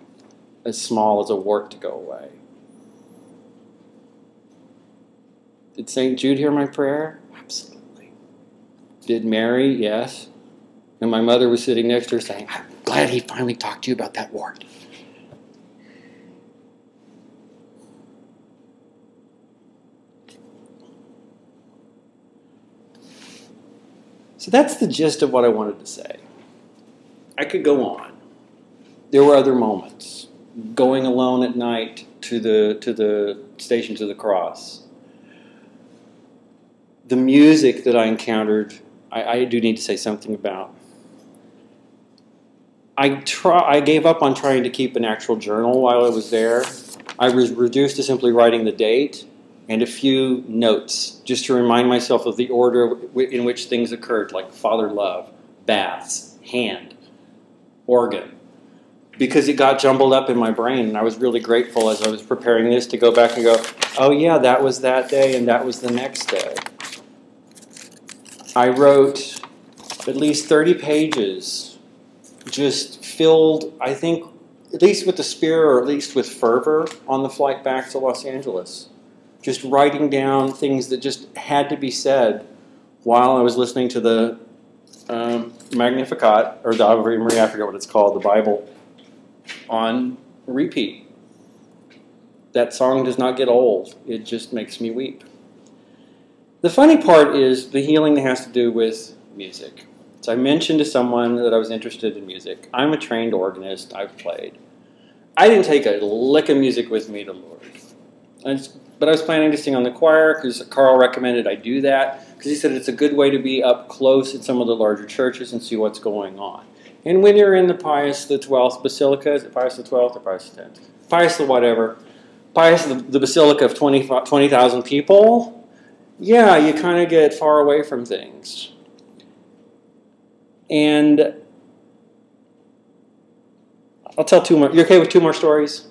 as small as a wart to go away. Did St. Jude hear my prayer? Absolutely. Did Mary? Yes. And my mother was sitting next to her saying, I'm glad he finally talked to you about that wart. So that's the gist of what I wanted to say. I could go on. There were other moments. Going alone at night to the Stations of the Cross. The music that I encountered, I do need to say something about. I gave up on trying to keep an actual journal while I was there. I was reduced to simply writing the date and a few notes, just to remind myself of the order in which things occurred, like father love, baths, hand, organ, because it got jumbled up in my brain, and I was really grateful as I was preparing this to go back and go, oh yeah, that was that day, and that was the next day. I wrote at least 30 pages, just filled, I think, at least with the spirit, or at least with fervor, on the flight back to Los Angeles. Just writing down things that just had to be said while I was listening to the Magnificat, or the Ave Maria, I forget what it's called, the Bible, on repeat. That song does not get old. It just makes me weep. The funny part is the healing that has to do with music. So I mentioned to someone that I was interested in music. I'm a trained organist. I've played. I didn't take a lick of music with me to Lourdes. But I was planning to sing on the choir because Carl recommended I do that, because he said it's a good way to be up close in some of the larger churches and see what's going on. And when you're in the Pius XII Basilica, is it Pius XII or Pius X? Pius the whatever. Pius the Basilica of 20,000 people, yeah, you kind of get far away from things. And I'll tell two more. You okay with two more stories?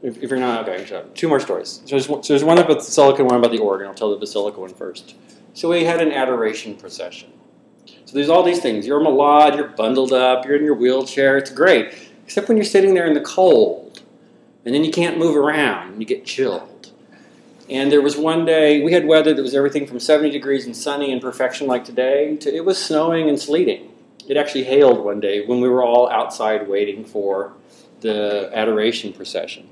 If you're not, okay, so 2 more stories. So there's one about the Basilica and one about the organ. I'll tell the Basilica one first. So we had an adoration procession. So there's all these things. You're malad, you're bundled up, you're in your wheelchair. It's great. Except when you're sitting there in the cold. And then you can't move around and you get chilled. And there was one day, we had weather that was everything from 70 degrees and sunny and perfection like today to it was snowing and sleeting. It actually hailed one day when we were all outside waiting for the adoration procession.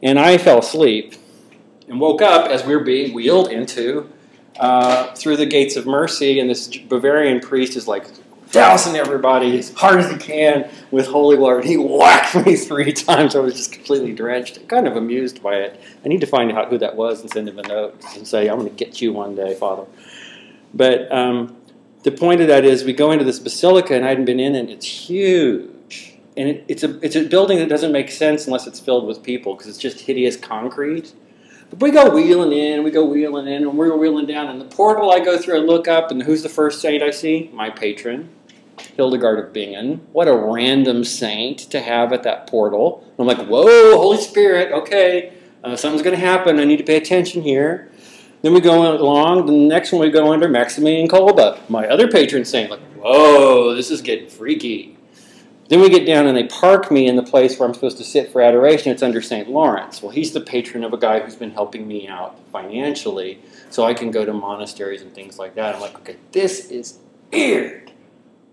And I fell asleep and woke up as we were being wheeled into through the gates of mercy, and this Bavarian priest is like dousing everybody as hard as he can with holy water. And he whacked me 3 times. I was just completely drenched, kind of amused by it. I need to find out who that was and send him a note and say, I'm going to get you one day, Father. But the point of that is we go into this basilica, and I hadn't been in it. It's huge. And it's a building that doesn't make sense unless it's filled with people, because it's just hideous concrete. But we go wheeling in, and we're wheeling down. And the portal I go through, I look up, and who's the first saint I see? My patron, Hildegard of Bingen. What a random saint to have at that portal. And I'm like, whoa, Holy Spirit, okay, something's going to happen. I need to pay attention here. Then we go along. The next one we go under, Maximilian Kolbe, my other patron saint. Like, whoa, this is getting freaky. Then we get down and they park me in the place where I'm supposed to sit for adoration. It's under St. Lawrence. Well, he's the patron of a guy who's been helping me out financially so I can go to monasteries and things like that. I'm like, okay, this is weird.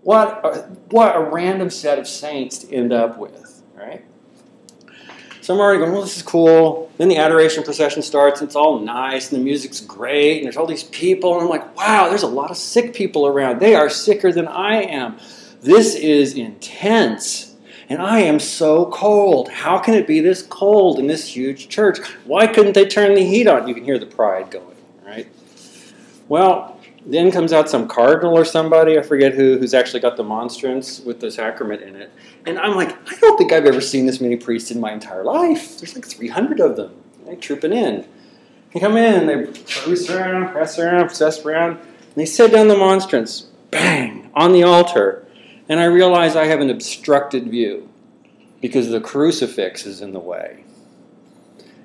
What a random set of saints to end up with, right? So I'm already going, well, this is cool. Then the adoration procession starts, and it's all nice, and the music's great, and there's all these people, and I'm like, wow, there's a lot of sick people around. They are sicker than I am. This is intense, and I am so cold. How can it be this cold in this huge church? Why couldn't they turn the heat on? You can hear the pride going, right? Well, then comes out some cardinal or somebody, I forget who's actually got the monstrance with the sacrament in it. And I'm like, I don't think I've ever seen this many priests in my entire life. There's like 300 of them, right, trooping in. They come in, they press around, process around, and they set down the monstrance, bang, on the altar. And I realize I have an obstructed view because the crucifix is in the way.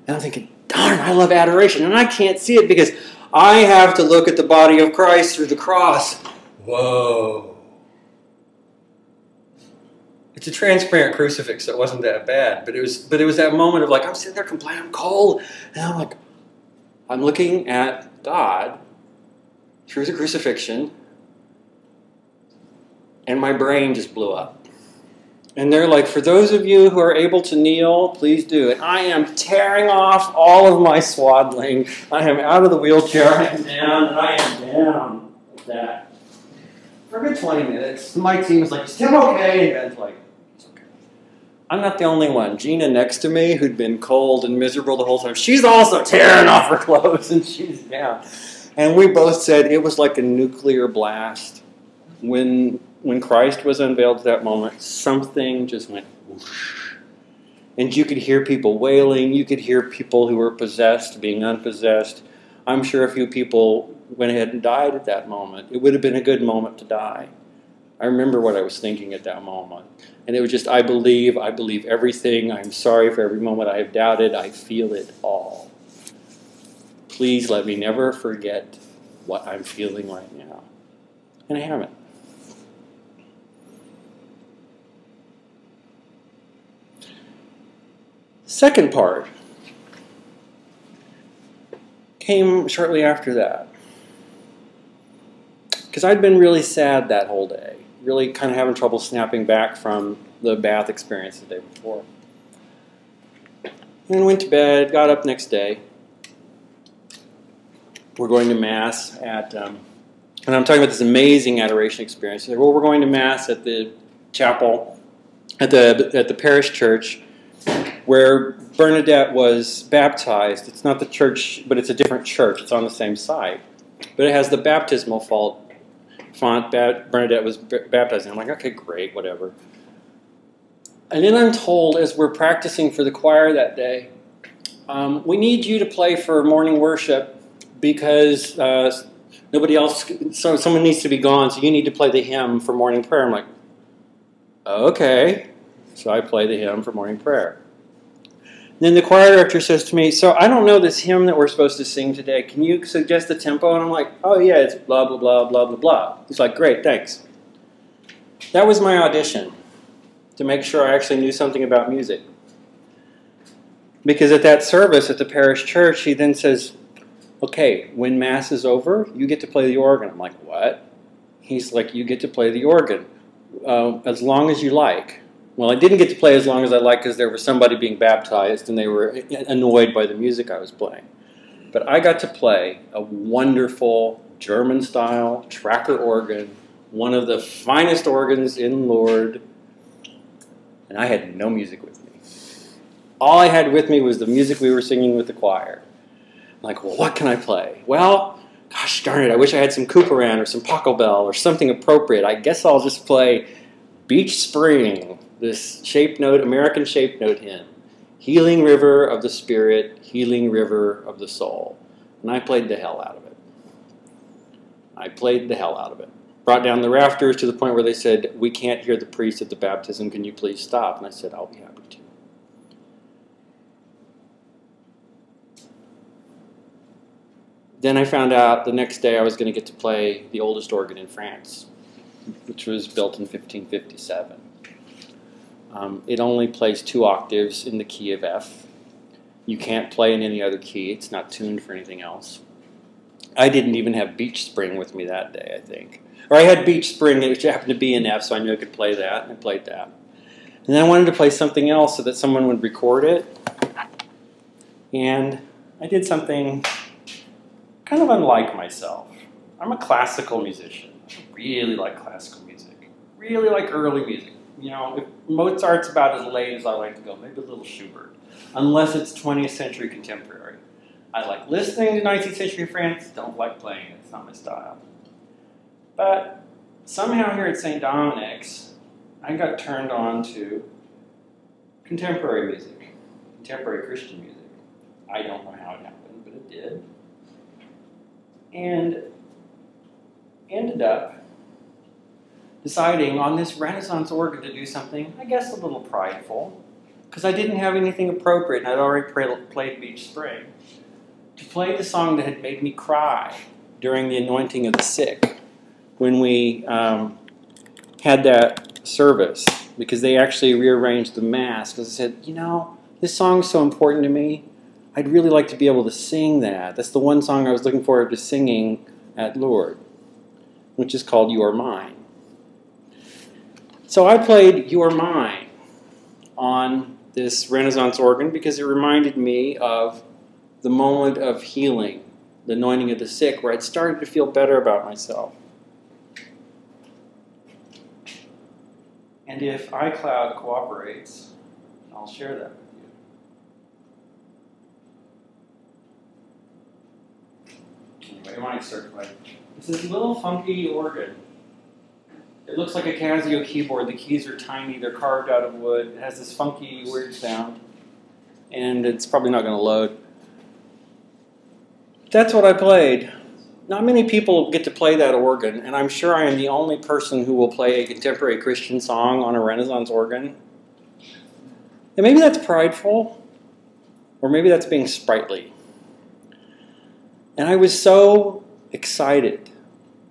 And I'm thinking, darn, I love adoration, and I can't see it because I have to look at the body of Christ through the cross. Whoa. It's a transparent crucifix, so it wasn't that bad. But it was that moment of like, I'm sitting there complaining, I'm cold. And I'm like, I'm looking at God through the crucifixion, and my brain just blew up. And they're like, for those of you who are able to kneel, please do it. I am tearing off all of my swaddling. I am out of the wheelchair. I am down, and I am down like that. for a good 20 minutes. My team was like, is Tim okay? And Ben's like, it's okay. I'm not the only one. Gina next to me, who'd been cold and miserable the whole time, she's also tearing off her clothes and she's down. And we both said it was like a nuclear blast. When Christ was unveiled at that moment, something just went whoosh. And you could hear people wailing. You could hear people who were possessed being unpossessed. I'm sure a few people went ahead and died at that moment. It would have been a good moment to die. I remember what I was thinking at that moment. And it was just, I believe everything. I'm sorry for every moment I have doubted. I feel it all. Please let me never forget what I'm feeling right now. And I haven't. Second part came shortly after that. Because I'd been really sad that whole day. Really kind of having trouble snapping back from the bath experience the day before. And went to bed, got up next day. We're going to Mass at, and I'm talking about this amazing adoration experience. Well, we're going to Mass at the chapel, at the parish church, where Bernadette was baptized. It's not the church, but it's a different church. It's on the same site. But it has the baptismal font Bernadette was baptized in. I'm like, okay, great, whatever. And then I'm told, as we're practicing for the choir that day, we need you to play for morning worship because nobody else, so someone needs to be gone, so you need to play the hymn for morning prayer. I'm like, okay. So I play the hymn for morning prayer. Then the choir director says to me, so I don't know this hymn that we're supposed to sing today. Can you suggest the tempo? And I'm like, oh yeah, it's blah, blah, blah, blah, blah, blah. He's like, great, thanks. That was my audition, to make sure I actually knew something about music. Because at that service at the parish church, he then says, okay, when Mass is over, you get to play the organ. I'm like, what? He's like, you get to play the organ as long as you like. Well, I didn't get to play as long as I liked because there was somebody being baptized and they were annoyed by the music I was playing. But I got to play a wonderful German-style tracker organ, one of the finest organs in Lourdes, and I had no music with me. All I had with me was the music we were singing with the choir. I'm like, well, what can I play? Well, gosh darn it, I wish I had some Couperin or some Pachelbel or something appropriate. I guess I'll just play Beach Spring, this shape note, American shape note hymn. Healing river of the spirit, healing river of the soul. And I played the hell out of it. I played the hell out of it. Brought down the rafters to the point where they said, we can't hear the priest at the baptism, can you please stop? And I said, I'll be happy to. Then I found out the next day I was going to get to play the oldest organ in France, which was built in 1557. It only plays 2 octaves in the key of F. You can't play in any other key. It's not tuned for anything else. I didn't even have Beach Spring with me that day, I think. Or I had Beach Spring, which happened to be in F, so I knew I could play that, and I played that. And then I wanted to play something else so that someone would record it. And I did something kind of unlike myself. I'm a classical musician. I really like classical music. Really like early music. You know, if Mozart's about as late as I like to go, maybe a little Schubert, unless it's 20th century contemporary. I like listening to 19th century France, don't like playing it, it's not my style. But somehow here at St. Dominic's, I got turned on to contemporary music, contemporary Christian music. I don't know how it happened, but it did. And ended up deciding on this Renaissance organ to do something, I guess, a little prideful, because I didn't have anything appropriate, and I'd already played Beach Spring, to play the song that had made me cry during the anointing of the sick when we had that service, because they actually rearranged the Mass, because I said, you know, this song's so important to me, I'd really like to be able to sing that. That's the one song I was looking forward to singing at Lourdes, which is called You Are Mine. So I played You Are Mine on this Renaissance organ because it reminded me of the moment of healing, the anointing of the sick, where I'd started to feel better about myself. And if iCloud cooperates, I'll share that with you. Anyway, I might start playing. It's this little funky organ. It looks like a Casio keyboard. The keys are tiny. They're carved out of wood. It has this funky, weird sound. And it's probably not going to load. That's what I played. Not many people get to play that organ, and I'm sure I am the only person who will play a contemporary Christian song on a Renaissance organ. And maybe that's prideful, or maybe that's being sprightly. And I was so excited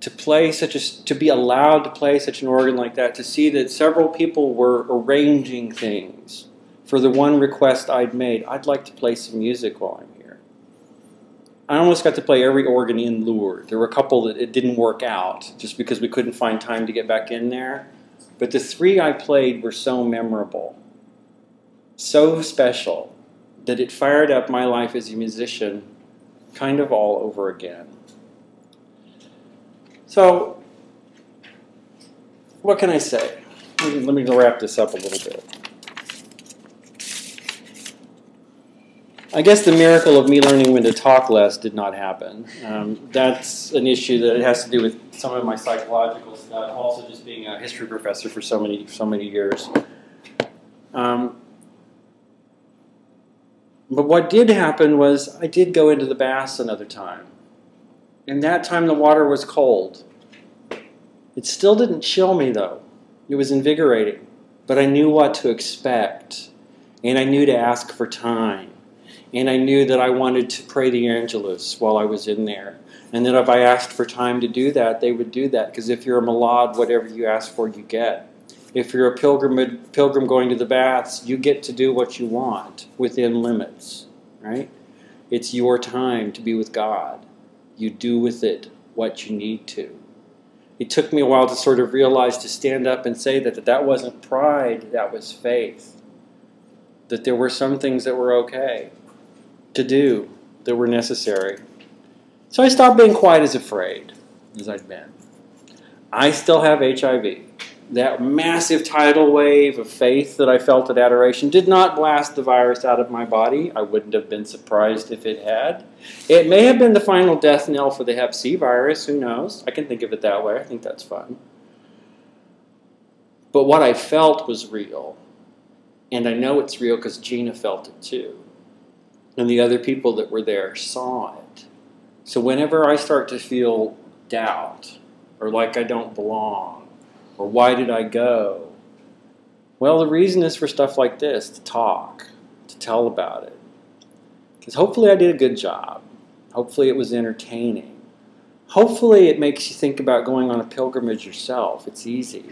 to be allowed to play such an organ like that, to see that several people were arranging things for the one request I'd made. I'd like to play some music while I'm here. I almost got to play every organ in Lourdes. There were a couple that it didn't work out just because we couldn't find time to get back in there. But the 3 I played were so memorable, so special, that it fired up my life as a musician kind of all over again. So, what can I say? Let me wrap this up a little bit. I guess the miracle of me learning when to talk less did not happen. That's an issue that it has to do with some of my psychological stuff, also just being a history professor for so many years. But what did happen was I did go into the baths another time. And that time the water was cold. It still didn't chill me though. It was invigorating. But I knew what to expect. And I knew to ask for time. And I knew that I wanted to pray the Angelus while I was in there. And that if I asked for time to do that, they would do that. Because if you're a malad, whatever you ask for, you get. If you're a pilgrim going to the baths, you get to do what you want within limits. Right? It's your time to be with God. You do with it what you need to. It took me a while to sort of realize, to stand up and say that wasn't pride, that was faith. That there were some things that were okay to do, that were necessary. So I stopped being quite as afraid as I'd been. I still have HIV. That massive tidal wave of faith that I felt at adoration did not blast the virus out of my body. I wouldn't have been surprised if it had. It may have been the final death knell for the Hep C virus. Who knows? I can think of it that way. I think that's fun. But what I felt was real. And I know it's real because Gina felt it too. And the other people that were there saw it. So whenever I start to feel doubt, or like I don't belong, or why did I go? Well, the reason is for stuff like this, to talk, to tell about it. Because hopefully I did a good job. Hopefully it was entertaining. Hopefully it makes you think about going on a pilgrimage yourself. It's easy.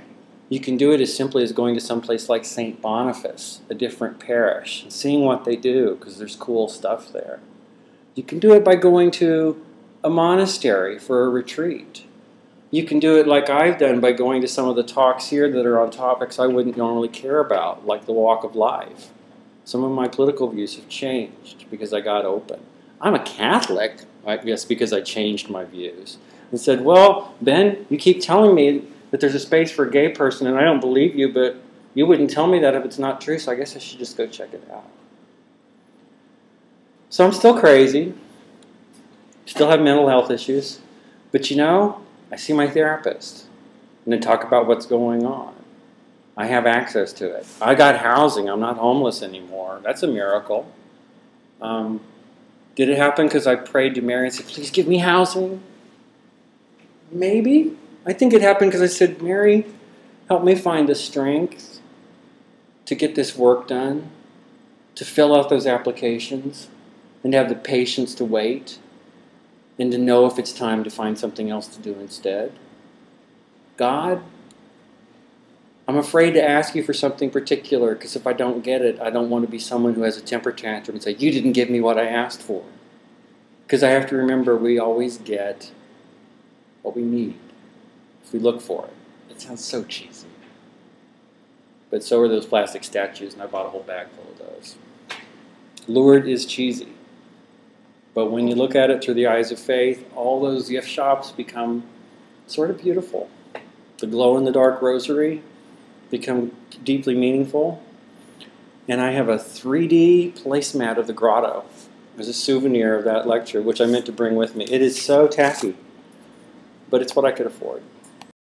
You can do it as simply as going to some place like St. Boniface, a different parish, and seeing what they do, because there's cool stuff there. You can do it by going to a monastery for a retreat. You can do it like I've done by going to some of the talks here that are on topics I wouldn't normally care about, like the walk of life. Some of my political views have changed because I got open. I'm a Catholic, I guess, because I changed my views. And said, well, Ben, you keep telling me that there's a space for a gay person, and I don't believe you, but you wouldn't tell me that if it's not true, so I guess I should just go check it out. So I'm still crazy, still have mental health issues, but you know, I see my therapist, and then talk about what's going on. I have access to it. I got housing. I'm not homeless anymore. That's a miracle. Did it happen because I prayed to Marian and said, please give me housing? Maybe. I think it happened because I said, Mary, help me find the strength to get this work done, to fill out those applications, and to have the patience to wait, and to know if it's time to find something else to do instead. God, I'm afraid to ask you for something particular, because if I don't get it, I don't want to be someone who has a temper tantrum and say, you didn't give me what I asked for. Because I have to remember we always get what we need if we look for it. It sounds so cheesy. But so are those plastic statues, and I bought a whole bag full of those. Lourdes is cheesy. But when you look at it through the eyes of faith, all those gift shops become sort of beautiful. The glow-in-the-dark rosary, become deeply meaningful. And I have a 3D placemat of the grotto as a souvenir of that lecture, which I meant to bring with me. It is so tacky, but it's what I could afford.